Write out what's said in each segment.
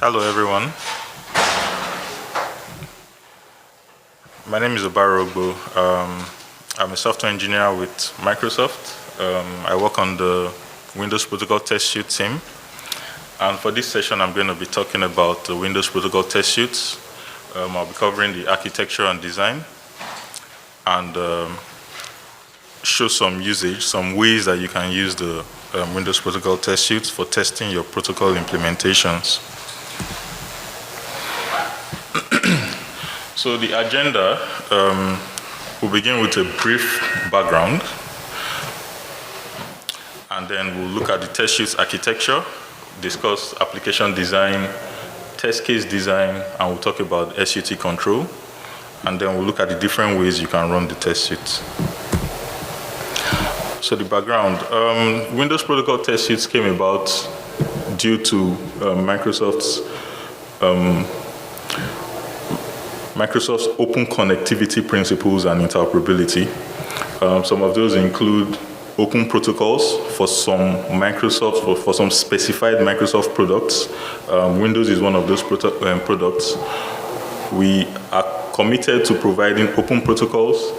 Hello, everyone. My name is Obarogbo. I'm a software engineer with Microsoft. I work on the Windows Protocol Test Suite team. And for this session, I'm going to be talking about the Windows Protocol Test Suites. I'll be covering the architecture and design, and show some usage, some ways that you can use the Windows Protocol Test Suites for testing your protocol implementations. So the agenda, we'll begin with a brief background, and then we'll look at the test suites architecture, discuss application design, test case design, and we'll talk about SUT control, and then we'll look at the different ways you can run the test suites. So the background, Windows Protocol Test Suites came about due to Microsoft's open connectivity principles and interoperability. Some of those include open protocols for some for some specified Microsoft products. Windows is one of those products. We are committed to providing open protocols,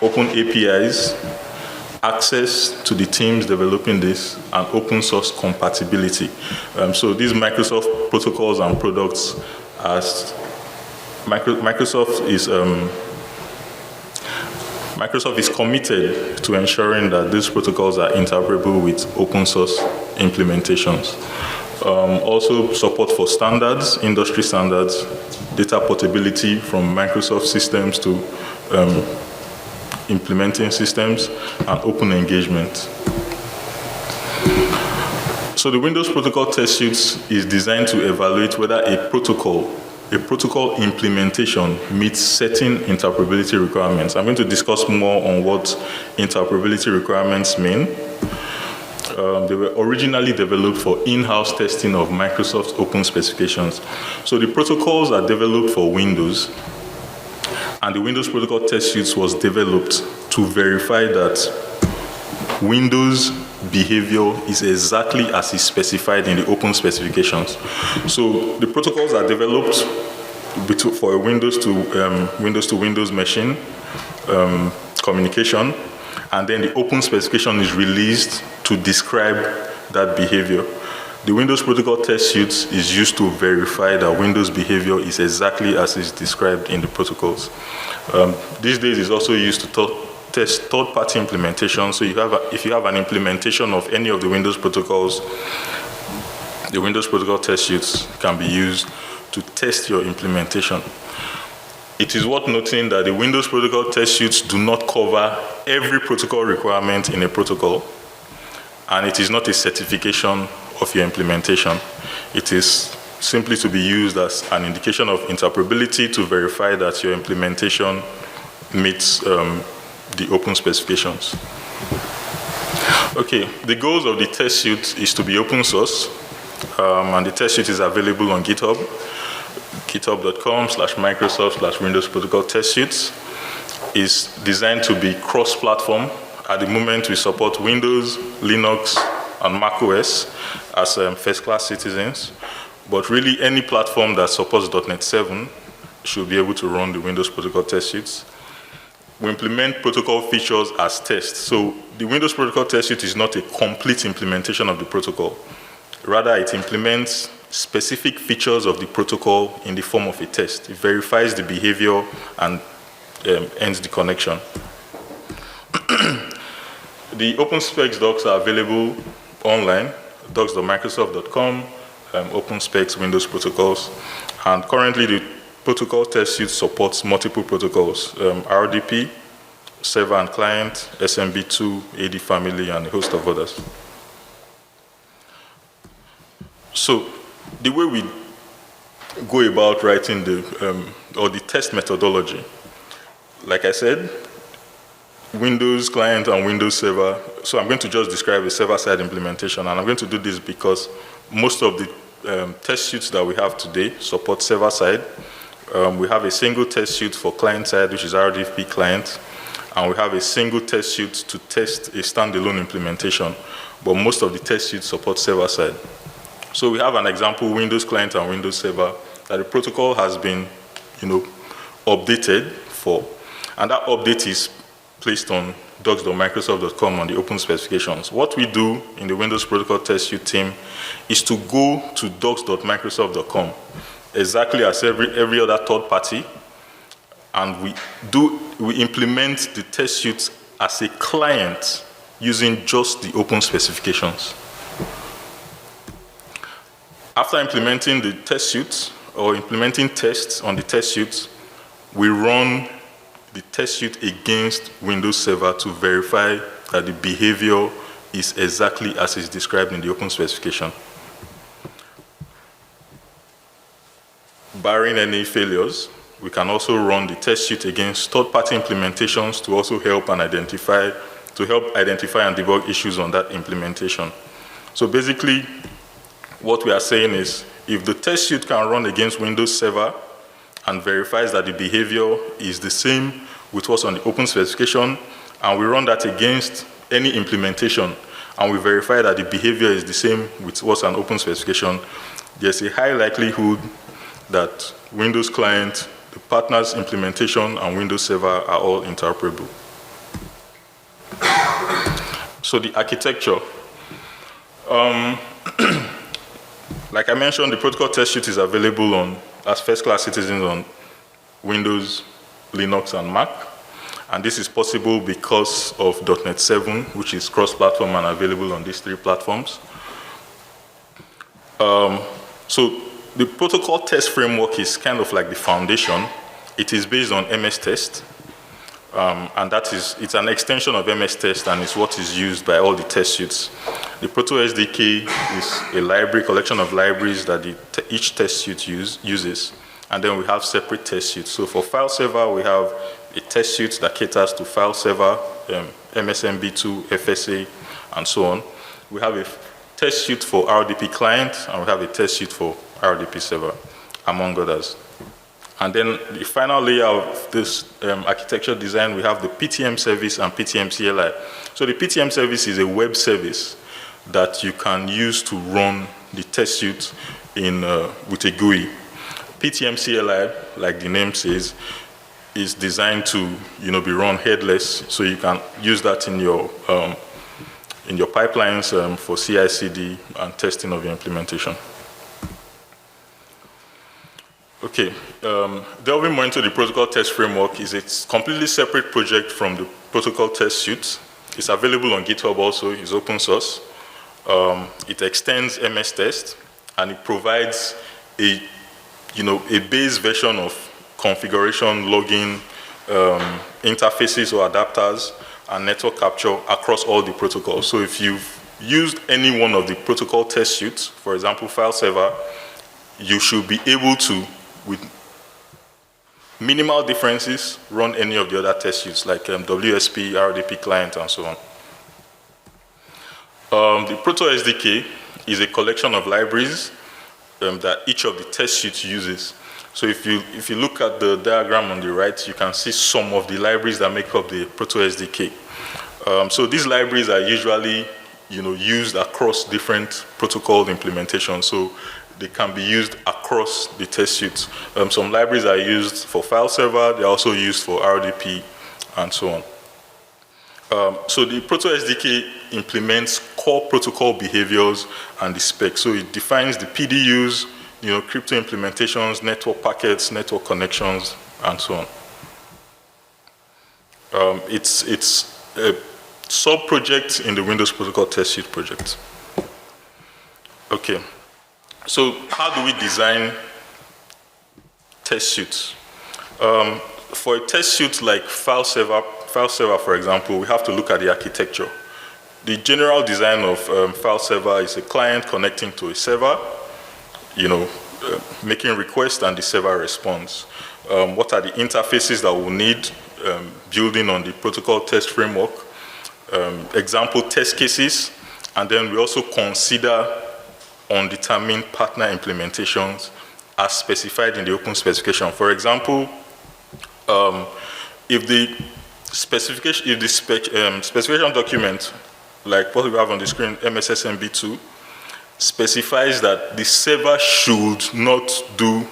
open APIs, access to the teams developing this, and open source compatibility. So these Microsoft protocols and products, as Microsoft is committed to ensuring that these protocols are interoperable with open source implementations. Also support for standards, industry standards, data portability from Microsoft systems to implementing systems, and open engagement. So the Windows Protocol Test Suites is designed to evaluate whether a protocol implementation meets certain interoperability requirements. I'm going to discuss more on what interoperability requirements mean. They were originally developed for in-house testing of Microsoft's open specifications. So the protocols are developed for Windows, and the Windows Protocol Test Suites was developed to verify that Windows behavior is exactly as is specified in the open specifications. So the protocols are developed for a Windows to Windows machine communication, and then the open specification is released to describe that behavior. The Windows Protocol Test Suite is used to verify that Windows behavior is exactly as is described in the protocols. These days, it's also used to test third-party implementation. So if you have an implementation of any of the Windows protocols, the Windows Protocol Test Suites can be used to test your implementation. It is worth noting that the Windows Protocol Test Suites do not cover every protocol requirement in a protocol, and it is not a certification of your implementation. It is simply to be used as an indication of interoperability to verify that your implementation meets the open specifications. Okay, the goals of the test suite is to be open source, and the test suite is available on GitHub, github.com/Microsoft/Windows Protocol Test Suites. Is designed to be cross-platform. At the moment, we support Windows, Linux, and Mac OS as first-class citizens, but really any platform that supports .NET 7 should be able to run the Windows Protocol Test Suites. We implement protocol features as tests. So the Windows Protocol Test Suite is not a complete implementation of the protocol. Rather, it implements specific features of the protocol in the form of a test. It verifies the behavior and ends the connection. The open specs docs are available online, docs.microsoft.com, open specs Windows protocols, and currently the Protocol Test Suite supports multiple protocols, RDP, server and client, SMB2, AD family, and a host of others. So the way we go about writing the test methodology, like I said, Windows client and Windows server. So I'm going to just describe a server-side implementation, and I'm going to do this because most of the test suites that we have today support server-side. We have a single test suite for client-side, which is RDP client, and we have a single test suite to test a standalone implementation, but most of the test suites support server-side. So we have an example, Windows client and Windows server, that the protocol has been, updated for, and that update is placed on docs.microsoft.com on the open specifications. What we do in the Windows Protocol Test Suite team is to go to docs.microsoft.com, exactly as every other third party, and we implement the test suite as a client using just the open specifications. After implementing the test suite or implementing tests on the test suite, we run the test suite against Windows Server to verify that the behavior is exactly as is described in the open specification. Barring any failures, we can also run the test suite against third-party implementations to also help identify and debug issues on that implementation. So basically, what we are saying is, if the test suite can run against Windows Server and verifies that the behavior is the same with what's on the open specification, and we run that against any implementation, and we verify that the behavior is the same with what's on open specification, there's a high likelihood that Windows client, the partner's implementation, and Windows Server are all interoperable. So the architecture. Like I mentioned, the protocol test suite is available as first-class citizens on Windows, Linux, and Mac. And this is possible because of .NET 7, which is cross-platform and available on these three platforms. So the protocol test framework is kind of like the foundation. It is based on MS Test. And it's an extension of MS Test, and it's what is used by all the test suites. The Proto SDK is a collection of libraries that each test suite uses, and then we have separate test suites. So for file server, we have a test suite that caters to file server, MSMB2, FSA, and so on. We have a test suite for RDP client, and we have a test suite for RDP server, among others. And then the final layer of this architecture design, we have the PTM service and PTM CLI. So the PTM service is a web service that you can use to run the test suite with a GUI. PTM CLI, like the name says, is designed to be run headless, so you can use that in your pipelines for CI/CD and testing of your implementation. Okay, delving more into the protocol test framework is a completely separate project from the protocol test suite. It's available on GitHub also, it's open source. It extends MS Test, and it provides a base version of configuration, logging, interfaces or adapters, and network capture across all the protocols. So if you've used any one of the protocol test suites, for example, file server, you should be able to, with minimal differences, run any of the other test suites like WSP, RDP client, and so on. The Proto SDK is a collection of libraries that each of the test suites uses. So if you look at the diagram on the right, you can see some of the libraries that make up the Proto SDK. So these libraries are usually used across different protocol implementations. So they can be used across the test suites. Some libraries are used for file server, they're also used for RDP, and so on. So the Proto SDK implements core protocol behaviors and the specs. So it defines the PDUs, crypto implementations, network packets, network connections, and so on. It's a sub-project in the Windows Protocol Test Suite project. Okay. So how do we design test suites? For a test suite like file server, for example, we have to look at the architecture. The general design of file server is a client connecting to a server, making requests, and the server responds. What are the interfaces that we'll need, building on the protocol test framework, example test cases, and then we also consider undetermined partner implementations as specified in the open specification. For example, if the specification document, like what we have on the screen, MSSMB2, specifies that the server should not do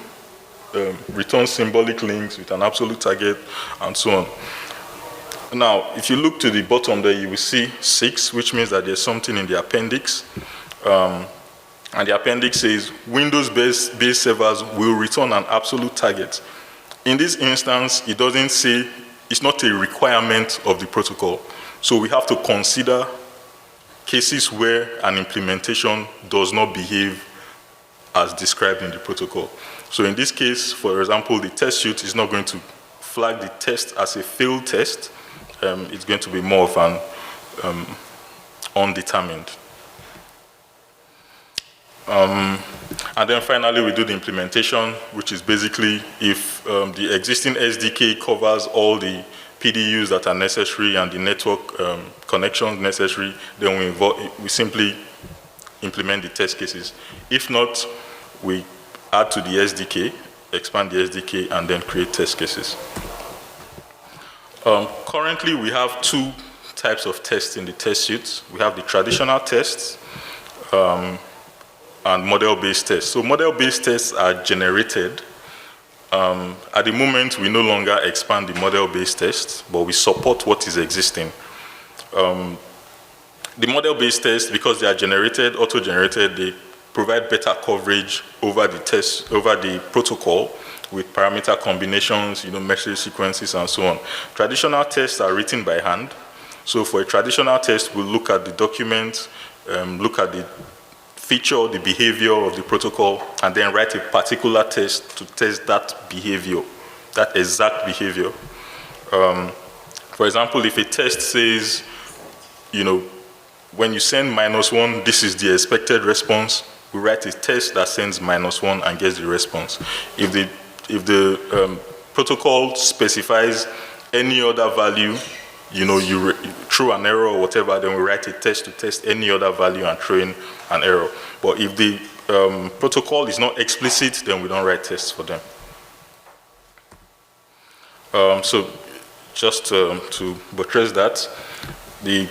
return symbolic links with an absolute target, and so on. Now, if you look to the bottom there, you will see 6, which means that there's something in the appendix. And the appendix says, Windows-based servers will return an absolute target. In this instance, it doesn't say, it's not a requirement of the protocol. So we have to consider cases where an implementation does not behave as described in the protocol. So in this case, for example, the test suite is not going to flag the test as a failed test. It's going to be more of an undetermined. And then finally, we do the implementation, which is basically if the existing SDK covers all the PDUs that are necessary and the network connections necessary, then we simply implement the test cases. If not, we add to the SDK, expand the SDK, and then create test cases. Currently, we have 2 types of tests in the test suite. We have the traditional tests and model-based tests. So model-based tests are generated. At the moment, we no longer expand the model-based tests, but we support what is existing. The model-based tests, because they are generated, auto-generated, they provide better coverage over the test, over the protocol with parameter combinations, message sequences, and so on. Traditional tests are written by hand. So for a traditional test, we'll look at the document, look at the feature, the behavior of the protocol, and then write a particular test to test that behavior, that exact behavior. For example, if a test says, when you send -1, this is the expected response, we write a test that sends -1 and gets the response. If the protocol specifies any other value, you throw an error or whatever, then we write a test to test any other value and throw in an error. But if the protocol is not explicit, then we don't write tests for them. So just to buttress that, the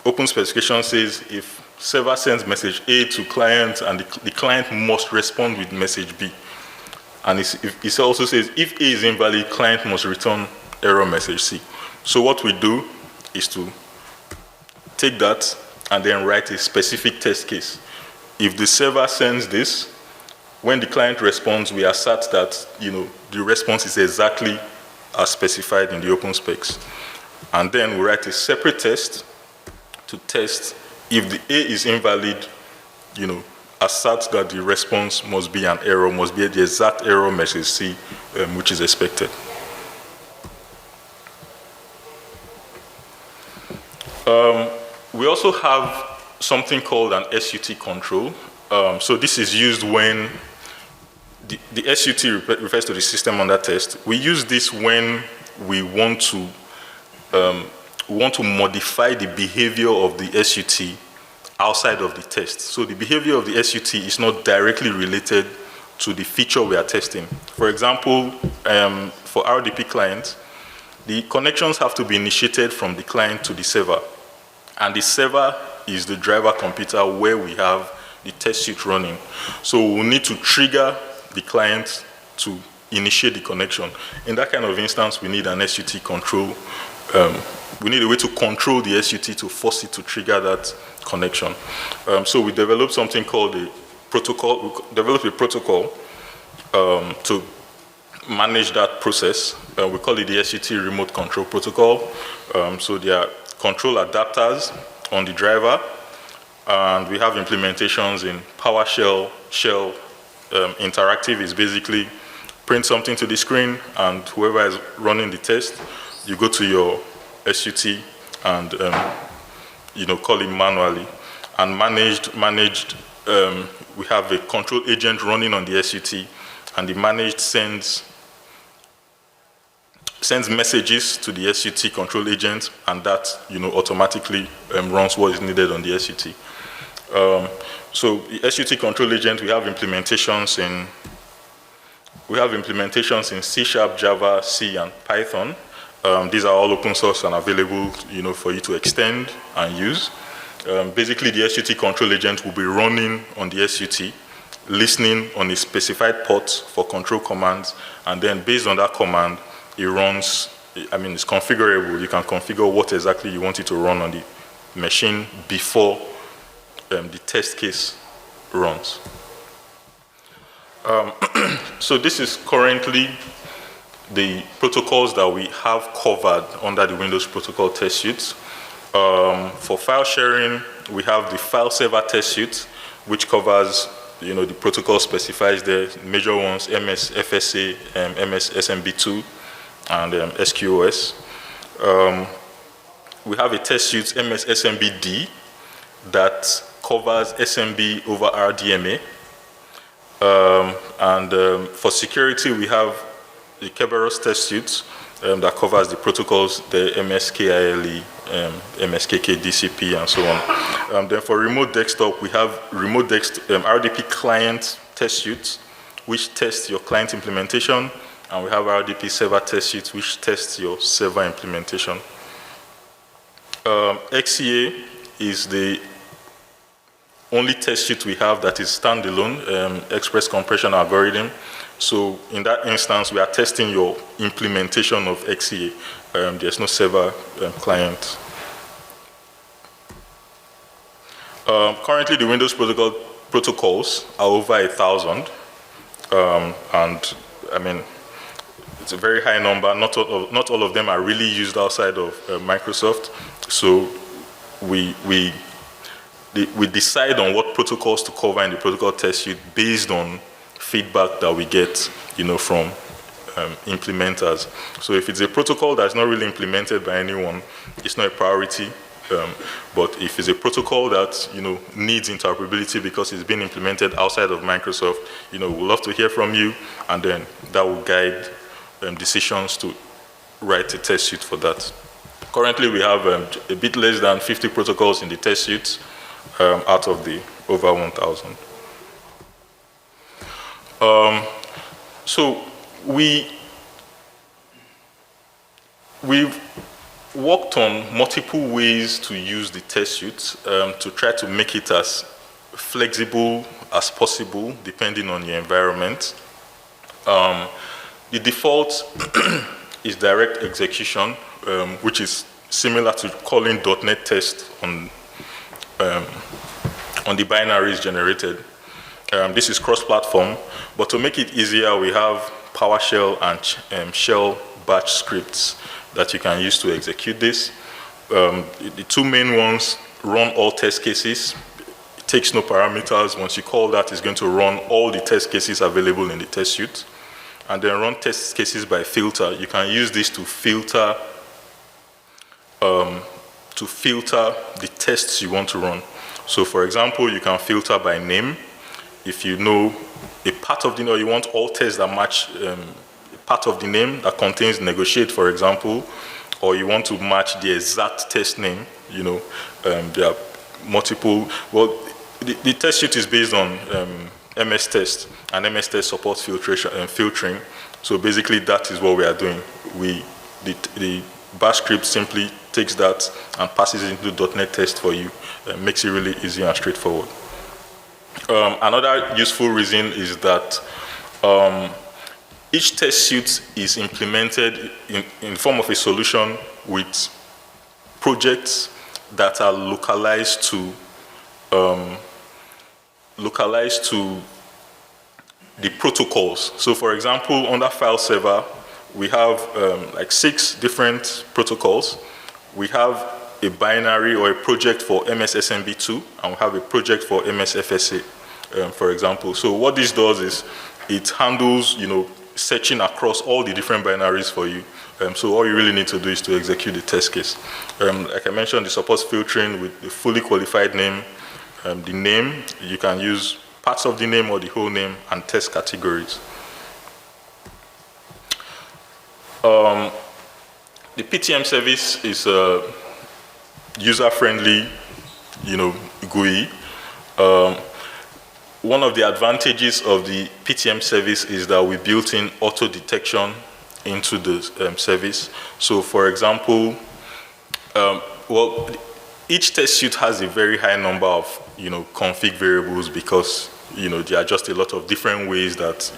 open specification says if server sends message A to client and the client must respond with message B. And it also says if A is invalid, client must return error message C. So what we do is to take that and then write a specific test case. If the server sends this, when the client responds, we assert that the response is exactly as specified in the open specs. And then we write a separate test to test if the A is invalid, assert that the response must be an error, must be the exact error message C, which is expected. We also have something called an SUT control. So this is used when the SUT refers to the system under test. We use this when we want to modify the behavior of the SUT outside of the test. So the behavior of the SUT is not directly related to the feature we are testing. For example, for RDP clients, the connections have to be initiated from the client to the server. And the server is the driver computer where we have the test suite running. So we'll need to trigger the client to initiate the connection. In that kind of instance, we need an SUT control. We need a way to control the SUT to force it to trigger that connection. So we developed something called a protocol. We developed a protocol to manage that process. We call it the SUT remote control protocol. So there are control adapters on the driver, and we have implementations in PowerShell, Shell. Interactive is basically print something to the screen, and whoever is running the test, you go to your SUT and call it manually. And managed, we have a control agent running on the SUT, and the managed sends messages to the SUT control agent, and that automatically runs what is needed on the SUT. So the SUT control agent, we have implementations in C#, Java, C, and Python. These are all open source and available, for you to extend and use. Basically, the SUT control agent will be running on the SUT, listening on a specified port for control commands, and then based on that command, it runs. It's configurable. You can configure what exactly you want it to run on the machine before the test case runs. So this is currently the protocols that we have covered under the Windows Protocol test suite. For file sharing, we have the file server test suite, which covers, the protocol specifies the major ones: MS FSA, MS SMB2, and SQOS. We have a test suite, MS SMBD, that covers SMB over RDMA. For security, we have the Kerberos test suite that covers the protocols, the MSKILE, MSKK DCP, and so on. Then for remote desktop, we have RDP client test suite, which tests your client implementation, and we have RDP server test suite, which tests your server implementation. XCA is the only test suite we have that is standalone, express compression algorithm. So in that instance, we are testing your implementation of XCA. There's no server client. Currently, the Windows protocols are over 1,000. It's a very high number. Not all of them are really used outside of Microsoft. So we decide on what protocols to cover in the protocol test suite based on feedback that we get, from implementers. So if it's a protocol that's not really implemented by anyone, it's not a priority. But if it's a protocol that needs interoperability because it's been implemented outside of Microsoft, we'd love to hear from you, and then that will guide decisions to write a test suite for that. Currently, we have a bit less than 50 protocols in the test suite out of the over 1,000. So we've worked on multiple ways to use the test suite to try to make it as flexible as possible depending on your environment. The default is direct execution, which is similar to calling .NET test on the binaries generated. This is cross-platform, but to make it easier, we have PowerShell and shell batch scripts that you can use to execute this. The two main ones run all test cases. It takes no parameters. Once you call that, it's going to run all the test cases available in the test suite, and then run test cases by filter. You can use this to filter the tests you want to run. So for example, you can filter by name. If you know a part of the name, you want all tests that match a part of the name that contains negotiate, for example, or you want to match the exact test name, there are multiple. Well, the test suite is based on MS Test, and MS Test supports filtration and filtering. So basically, that is what we are doing. The bash script simply takes that and passes it into .NET test for you. Makes it really easy and straightforward. Another useful reason is that each test suite is implemented in form of a solution with projects that are localized to the protocols. So for example, under file server, we have like 6 different protocols. We have a binary or a project for MSSMB2, and we have a project for MSFSA, for example. So what this does is it handles, searching across all the different binaries for you. So all you really need to do is to execute the test case. Like I mentioned, it supports filtering with the fully qualified name. The name, you can use parts of the name or the whole name, and test categories. The PTM service is a user-friendly, GUI. One of the advantages of the PTM service is that we built in auto detection into the service. So for example, each test suite has a very high number of, config variables because, there are just a lot of different ways that,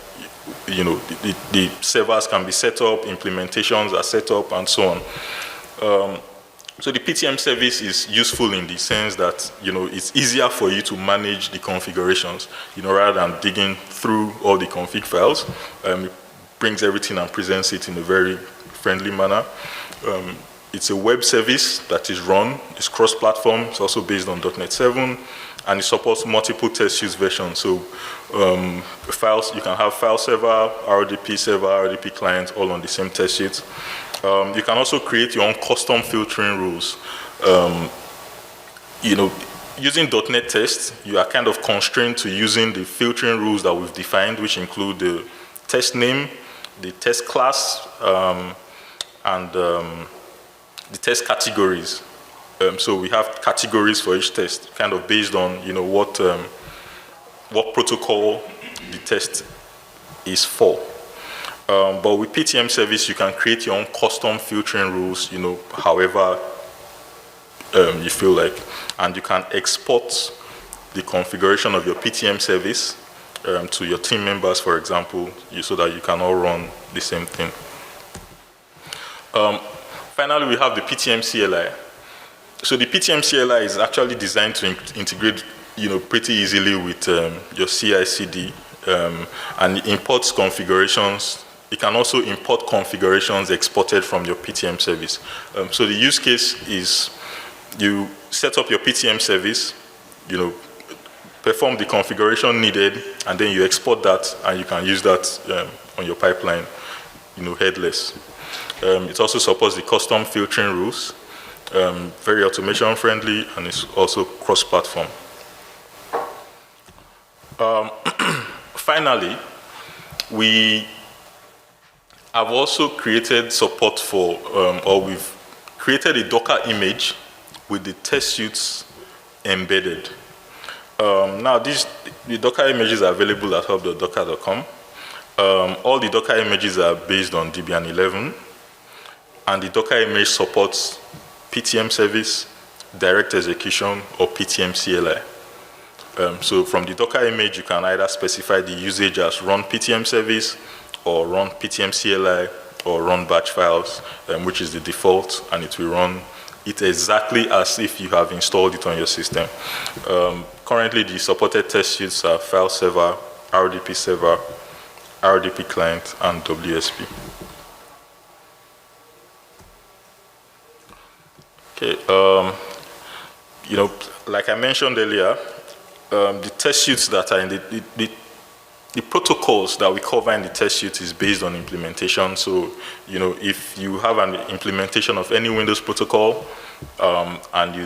the servers can be set up, implementations are set up, and so on. So the PTM service is useful in the sense that, it's easier for you to manage the configurations, rather than digging through all the config files. It brings everything and presents it in a very friendly manner. It's a web service that is run, it's cross-platform, it's also based on .NET 7, and it supports multiple test use versions. So files, you can have file server, RDP server, RDP client, all on the same test sheet. You can also create your own custom filtering rules. Using .NET Test, you are kind of constrained to using the filtering rules that we've defined, which include the test name, the test class, and the test categories. So we have categories for each test, kind of based on what protocol the test is for. But with PTM service, you can create your own custom filtering rules, however you feel like, and you can export the configuration of your PTM service to your team members, for example, so that you can all run the same thing. Finally, we have the PTM CLI. So the PTM CLI is actually designed to integrate, pretty easily with your CI/CD, and it imports configurations. It can also import configurations exported from your PTM service. So the use case is you set up your PTM service, perform the configuration needed, and then you export that, and you can use that on your pipeline, headless. It also supports the custom filtering rules, very automation friendly, and it's also cross-platform. Finally, we have also created support for, or we've created a Docker image with the test suites embedded. Now, the Docker images are available at hub.docker.com. All the Docker images are based on Debian 11, and the Docker image supports PTM service, direct execution, or PTM CLI. So from the Docker image, you can either specify the usage as run PTM service, or run PTM CLI, or run batch files, which is the default, and it will run it exactly as if you have installed it on your system. Currently, the supported test suites are file server, RDP client, and WSP. Okay, like I mentioned earlier, the test suites that are in the protocols that we cover in the test suite is based on implementation. So, if you have an implementation of any Windows protocol, and you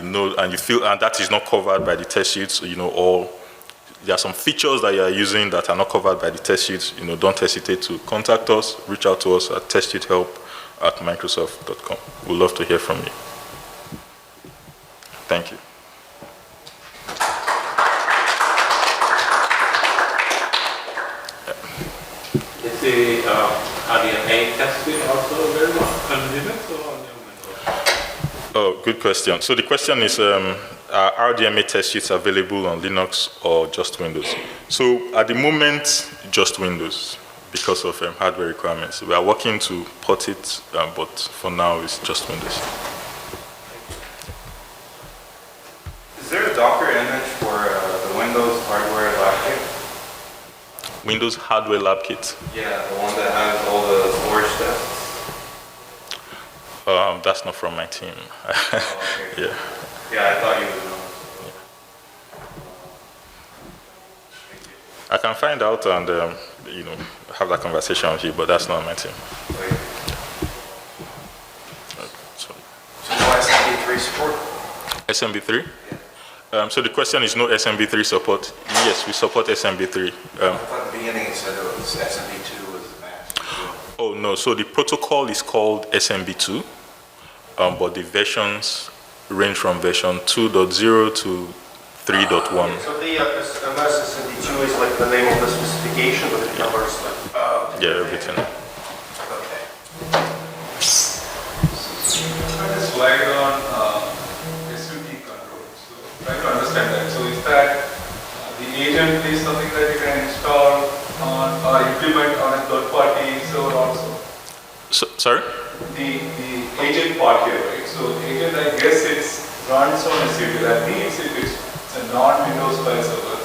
feel and that is not covered by the test suites, or there are some features that you are using that are not covered by the test suites, don't hesitate to contact us, reach out to us at testsuitehelp@microsoft.com. We'd love to hear from you. Thank you. Is the RDMA test suite also available on Linux or on your Windows? Oh, good question. So the question is, are RDMA test suites available on Linux or just Windows? So at the moment, just Windows because of hardware requirements. We are working to port it, but for now, it's just Windows. Is there a Docker image for the Windows hardware lab kit? Windows hardware lab kit? Yeah, the one that has all the storage tests. That's not from my team. Oh, okay. Yeah. Yeah, I thought you would know. I can find out and have that conversation with you, but that's not my team. Wait. So no SMB3 support? SMB3? So the question is no SMB3 support. Yes, we support SMB3. I thought at the beginning it said it was SMB2 was the max. Oh no, so the protocol is called SMB2, but the versions range from version 2.0 to 3.1. So the MS SMB2 is like the name of the specification, but it covers like... Yeah, everything. Okay. I just slide on SMP trying to understand that. So is that the agent is something that you can install on or implement on a third-party server also? Sorry? The agent part here, right? So the agent, I guess it runs on a CPU. That means if it's a non-Windows file server, a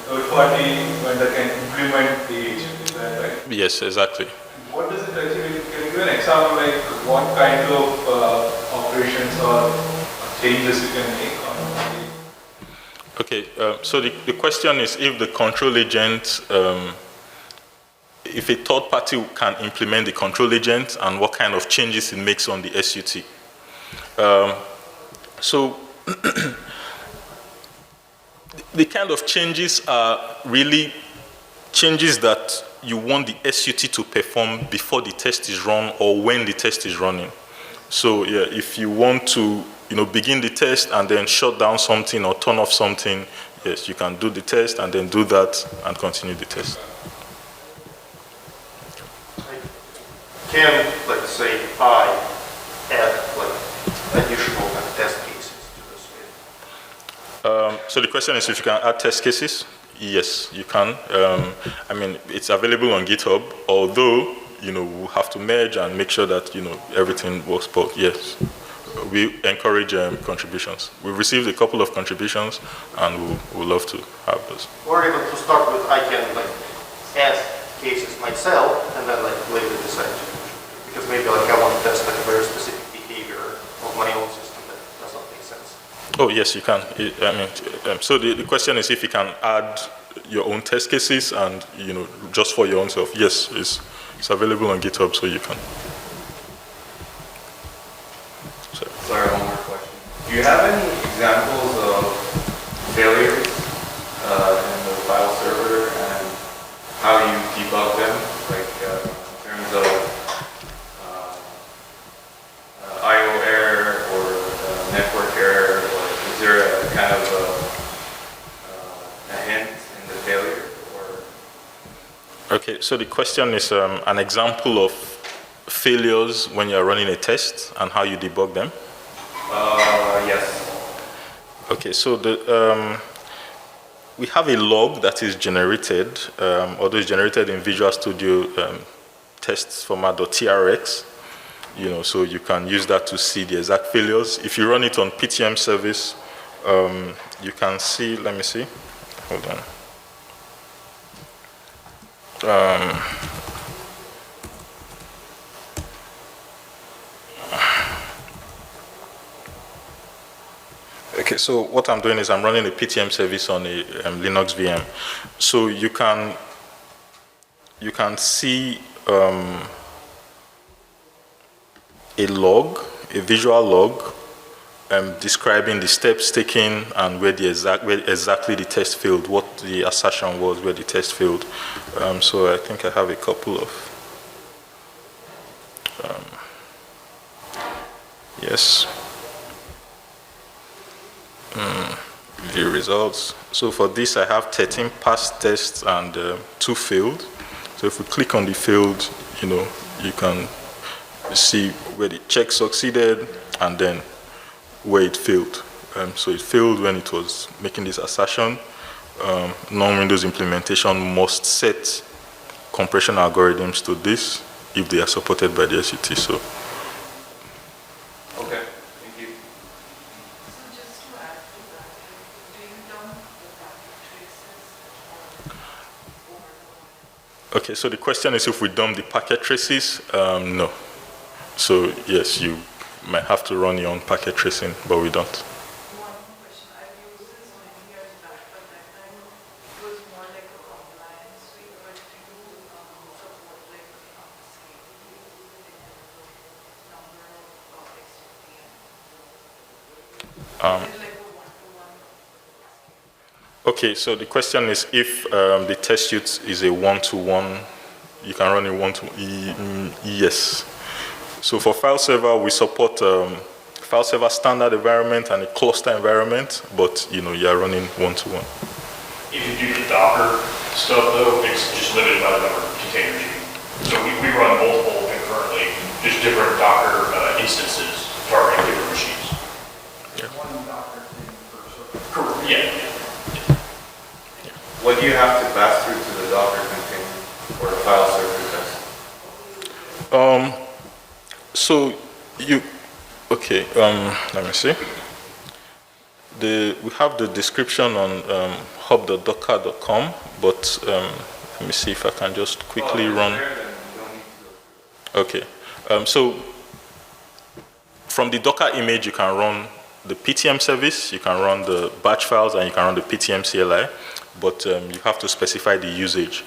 third-party vendor can implement the agent. Is that right? Yes, exactly. What does it actually, can you give an example like what kind of operations or changes you can make on the... Okay, so the question is if the control agent, if a third party can implement the control agent and what kind of changes it makes on the SUT. So the kind of changes are really changes that you want the SUT to perform before the test is run or when the test is running. So yeah, if you want to begin the test and then shut down something or turn off something, yes, you can do the test and then do that and continue the test. Can, let's say, I add additional test cases to this? So the question is if you can add test cases. Yes, you can. I mean, it's available on GitHub, although, we'll have to merge and make sure that, everything works, but yes, we encourage contributions. We've received a couple of contributions and we'll love to have those. Or even to start with, I can add cases myself and then later decide to, because maybe I want to test a very specific behavior of my own system that does not make sense. Oh yes, you can. So the question is if you can add your own test cases and just for your own self. Yes, it's available on GitHub, so you can. Sorry, one more question. Do you have any examples of failures in the file server and how you debug them, like in terms of I/O error or network error, or is there a kind of a hint in the failure? Okay, so the question is an example of failures when you're running a test and how you debug them? Yes. Okay, so we have a log that is generated, although it's generated in Visual Studio tests format.trx, so you can use that to see the exact failures. If you run it on PTM service, you can see, let me see, hold on. Okay, so what I'm doing is I'm running a PTM service on a Linux VM. So you can see a log, a visual log, describing the steps taken and where exactly the test failed, what the assertion was, where the test failed. So I think I have a couple of yes. View results. So for this, I have 13 passed tests and 2 failed. So if we click on the failed, you can see where the check succeeded and then where it failed. So it failed when it was making this assertion. Non-Windows implementation must set compression algorithms to this if they are supported by the SUT. So. Okay, thank you. So just to add to that, do you dump the packet traces? Okay, so the question is if we dump the packet traces, no. So yes, you might have to run your own packet tracing, but we don't. One question, I've used this many years back, but that time it was more like a compliance suite, but do you support like number of XP and is it like a one-to-one? Okay, so the question is if the test suite is a one-to-one, you can run a one-to-one, yes. So for file server, we support file server standard environment and a cluster environment, but you are running one-to-one. If you do the Docker stuff though, it's just limited by the number of containers you need. So we run multiple concurrently, just different Docker instances targeting different machines. Yeah. One Docker thing per Yeah. What do you have to pass through to the Docker container or the file server test? So you, okay, let me see. We have the description on hub.docker.com, but let me see if I can just quickly run. There, then you don't need to go through it. Okay, so from the Docker image, you can run the PTM service, you can run the batch files, and you can run the PTM CLI, but you have to specify the usage.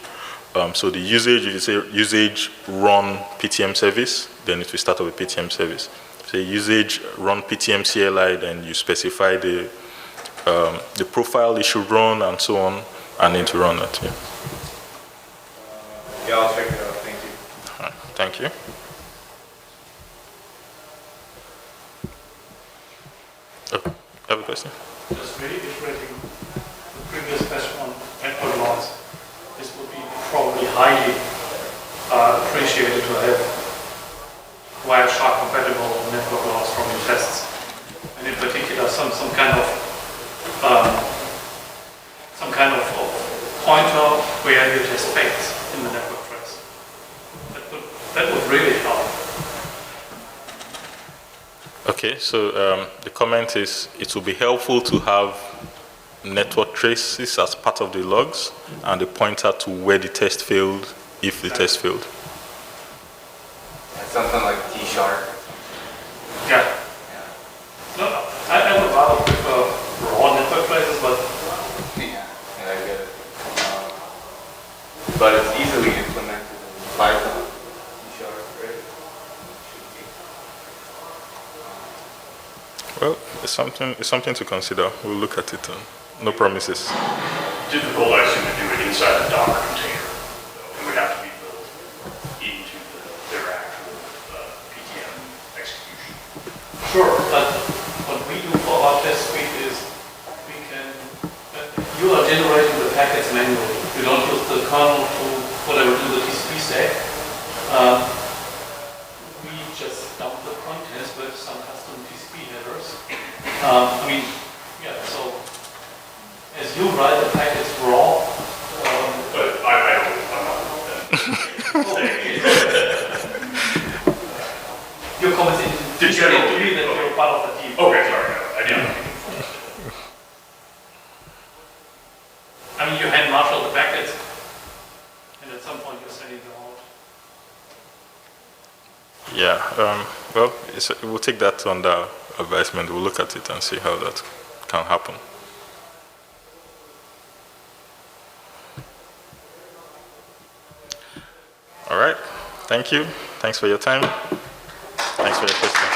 So the usage, if you say usage run PTM service, then it will start with a PTM service. Say usage run PTM CLI, then you specify the profile it should run and so on, and then to run it. Yeah. Yeah, I'll check it out. Thank you. All right, thank you. Oh, I have a question. Just reiterating the previous question on network logs, this would be probably highly appreciated to have Wireshark compatible network logs from your tests, and in particular some kind of pointer where you test facts in the network trace. That would really help. Okay, so the comment is it will be helpful to have network traces as part of the logs and a pointer to where the test failed, if the test failed. Something like T-sharp. Yeah. No, I would rather prefer raw network traces, but Yeah, I get it. But it's easily implemented in Python. T-sharp, right? Should be. Well, it's something to consider. We'll look at it. No promises. Difficult, I assume, to do it inside the Docker container. It would have to be built into their actual PTM execution. sure. But what we do for our test suite is you are generating the packets manually. You don't use the kernel to whatever do the TCP stack. We just dump the contents with some custom TCP headers. So as you write the packets raw, But I'm not your comments indicate to me that you're part of the team. Okay, sorry, I didn't. You hand marshal the packets, and at some point you're sending them out. Yeah, well, we'll take that under advisement. We'll look at it and see how that can happen. All right, thank you. Thanks for your time. Thanks for your question.